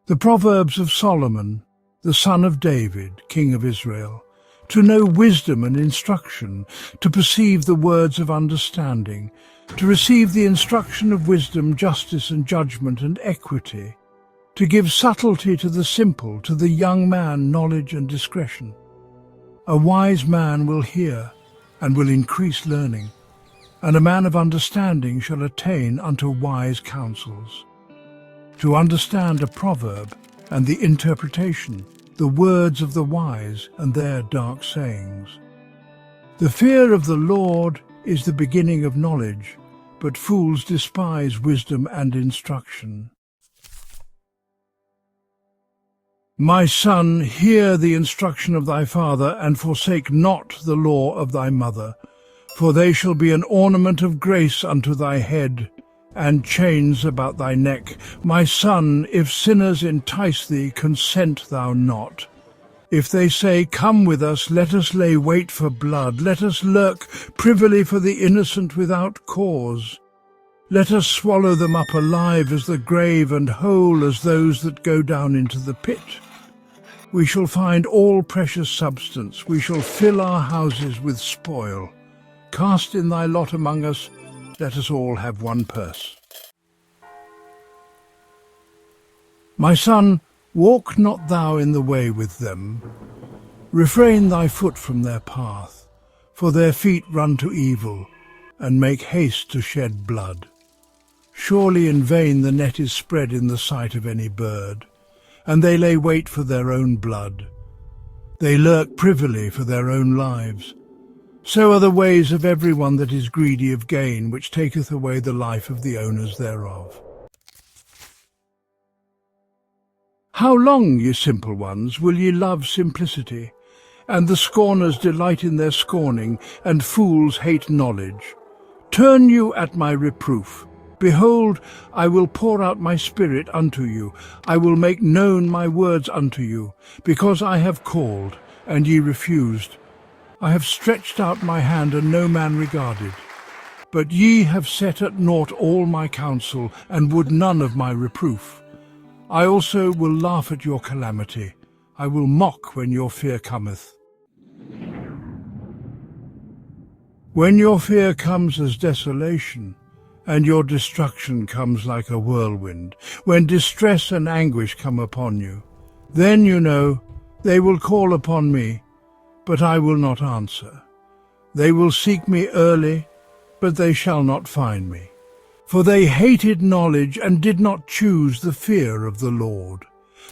The Proverbs of Solomon, the son of David, king of Israel, to know wisdom and instruction, to perceive the words of understanding, to receive the instruction of wisdom, justice and judgment and equity, to give subtlety to the simple, to the young man knowledge and discretion. A wise man will hear and will increase learning, and a man of understanding shall attain unto wise counsels. To understand a proverb and the interpretation, the words of the wise and their dark sayings. The fear of the Lord is the beginning of knowledge, but fools despise wisdom and instruction. My son, hear the instruction of thy father, and forsake not the law of thy mother, for they shall be an ornament of grace unto thy head, and chains about thy neck. My son, if sinners entice thee, consent thou not. If they say, Come with us, let us lay wait for blood, let us lurk privily for the innocent without cause. Let us swallow them up alive as the grave, and whole as those that go down into the pit. We shall find all precious substance, we shall fill our houses with spoil. Cast in thy lot among us, let us all have one purse. My son, walk not thou in the way with them. Refrain thy foot from their path, for their feet run to evil, and make haste to shed blood. Surely in vain the net is spread in the sight of any bird, and they lay wait for their own blood. They lurk privily for their own lives. So are the ways of every one that is greedy of gain, which taketh away the life of the owners thereof. How long, ye simple ones, will ye love simplicity? And the scorners delight in their scorning, and fools hate knowledge. Turn you at my reproof. Behold, I will pour out my spirit unto you. I will make known my words unto you, because I have called, and ye refused. I have stretched out my hand, and no man regarded. But ye have set at naught all my counsel, and would none of my reproof. I also will laugh at your calamity. I will mock when your fear cometh. When your fear comes as desolation, and your destruction comes like a whirlwind, when distress and anguish come upon you, then you know they will call upon me, but I will not answer. They will seek me early, but they shall not find me. For they hated knowledge and did not choose the fear of the Lord.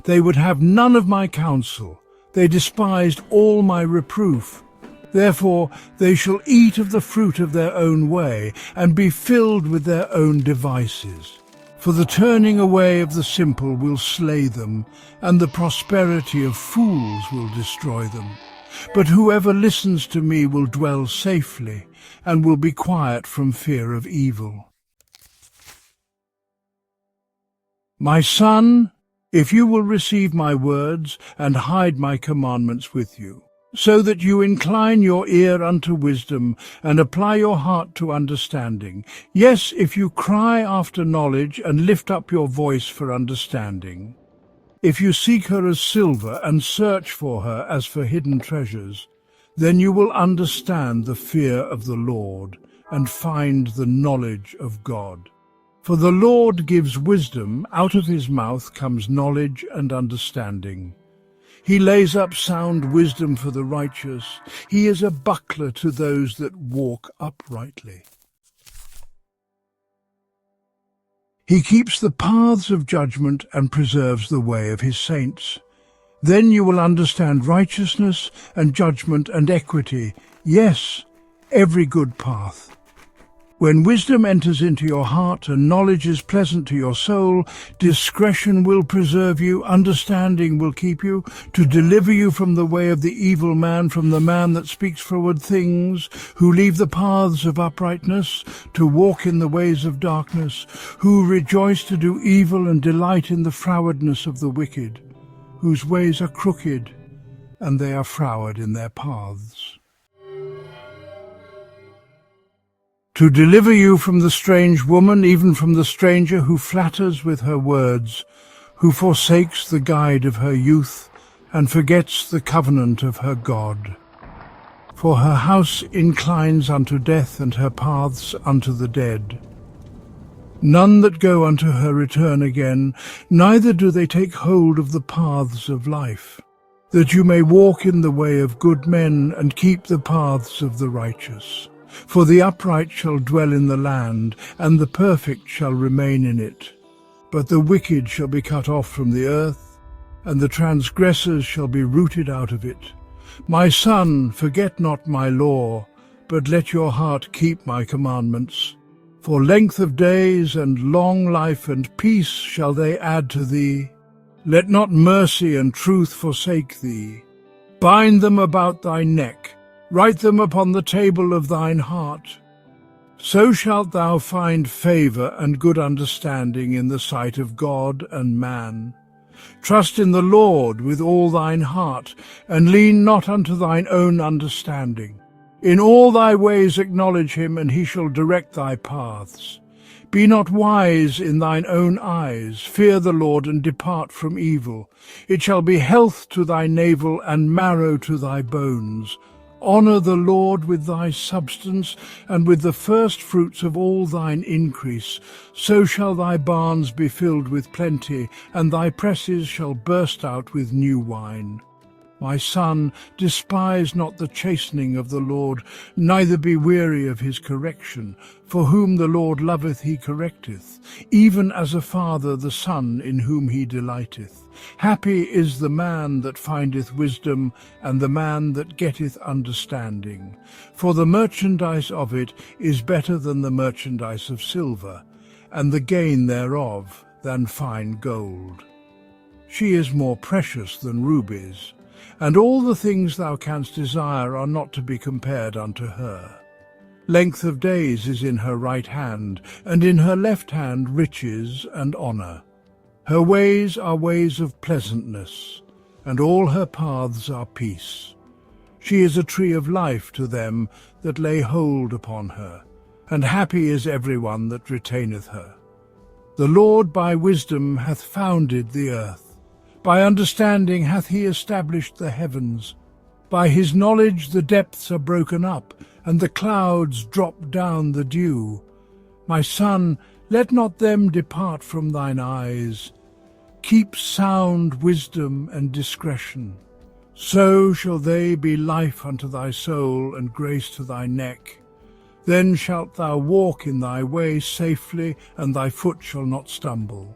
They would have none of my counsel. They despised all my reproof. Therefore they shall eat of the fruit of their own way, and be filled with their own devices. For the turning away of the simple will slay them, and the prosperity of fools will destroy them. But whoever listens to me will dwell safely, and will be quiet from fear of evil. My son, if you will receive my words, and hide my commandments with you, so that you incline your ear unto wisdom, and apply your heart to understanding. Yes, if you cry after knowledge, and lift up your voice for understanding. If you seek her as silver, and search for her as for hidden treasures, then you will understand the fear of the Lord, and find the knowledge of God. For the Lord gives wisdom, out of his mouth comes knowledge and understanding. He lays up sound wisdom for the righteous. He is a buckler to those that walk uprightly. He keeps the paths of judgment and preserves the way of his saints. Then you will understand righteousness and judgment and equity, yes, every good path. When wisdom enters into your heart and knowledge is pleasant to your soul, discretion will preserve you, understanding will keep you, to deliver you from the way of the evil man, from the man that speaks froward things, who leave the paths of uprightness, to walk in the ways of darkness, who rejoice to do evil and delight in the frowardness of the wicked, whose ways are crooked, and they are froward in their paths. To deliver you from the strange woman, even from the stranger who flatters with her words, who forsakes the guide of her youth and forgets the covenant of her God. For her house inclines unto death, and her paths unto the dead. None that go unto her return again, neither do they take hold of the paths of life, that you may walk in the way of good men, and keep the paths of the righteous. For the upright shall dwell in the land, and the perfect shall remain in it. But the wicked shall be cut off from the earth, and the transgressors shall be rooted out of it. My son, forget not my law, but let your heart keep my commandments. For length of days and long life and peace shall they add to thee. Let not mercy and truth forsake thee. Bind them about thy neck, write them upon the table of thine heart. So shalt thou find favour and good understanding in the sight of God and man. Trust in the Lord with all thine heart, and lean not unto thine own understanding. In all thy ways acknowledge him, and he shall direct thy paths. Be not wise in thine own eyes. Fear the Lord, and depart from evil. It shall be health to thy navel, and marrow to thy bones. Honour the Lord with thy substance, and with the first fruits of all thine increase. So shall thy barns be filled with plenty, and thy presses shall burst out with new wine. My son, despise not the chastening of the Lord, neither be weary of his correction. For whom the Lord loveth he correcteth, even as a father the son in whom he delighteth. Happy is the man that findeth wisdom, and the man that getteth understanding. For the merchandise of it is better than the merchandise of silver, and the gain thereof than fine gold. She is more precious than rubies, and all the things thou canst desire are not to be compared unto her. Length of days is in her right hand, and in her left hand riches and honour. Her ways are ways of pleasantness, and all her paths are peace. She is a tree of life to them that lay hold upon her, and happy is every one that retaineth her. The Lord by wisdom hath founded the earth. By understanding hath he established the heavens. By his knowledge the depths are broken up, and the clouds drop down the dew. My son, let not them depart from thine eyes. Keep sound wisdom and discretion. So shall they be life unto thy soul, and grace to thy neck. Then shalt thou walk in thy way safely, and thy foot shall not stumble.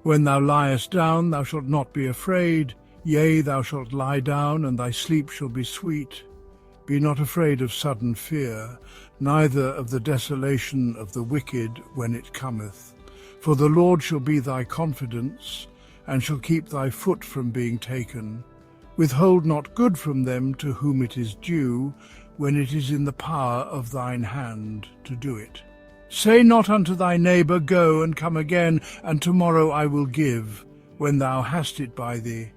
When thou liest down, thou shalt not be afraid. Yea, thou shalt lie down, and thy sleep shall be sweet. Be not afraid of sudden fear, neither of the desolation of the wicked when it cometh. For the Lord shall be thy confidence, and shall keep thy foot from being taken. Withhold not good from them to whom it is due, when it is in the power of thine hand to do it. Say not unto thy neighbour, Go and come again, and tomorrow I will give, when thou hast it by thee.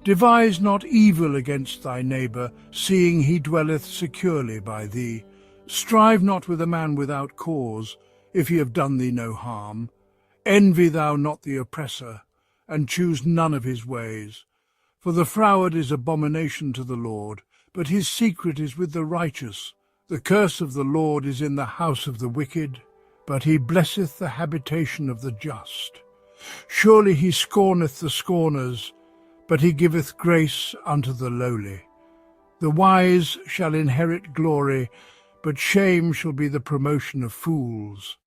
Devise not evil against thy neighbour, seeing he dwelleth securely by thee. Strive not with a man without cause, if he have done thee no harm. Envy thou not the oppressor, and choose none of his ways. For the froward is abomination to the Lord, but his secret is with the righteous. The curse of the Lord is in the house of the wicked, but he blesseth the habitation of the just. Surely he scorneth the scorners, but he giveth grace unto the lowly. The wise shall inherit glory, but shame shall be the promotion of fools.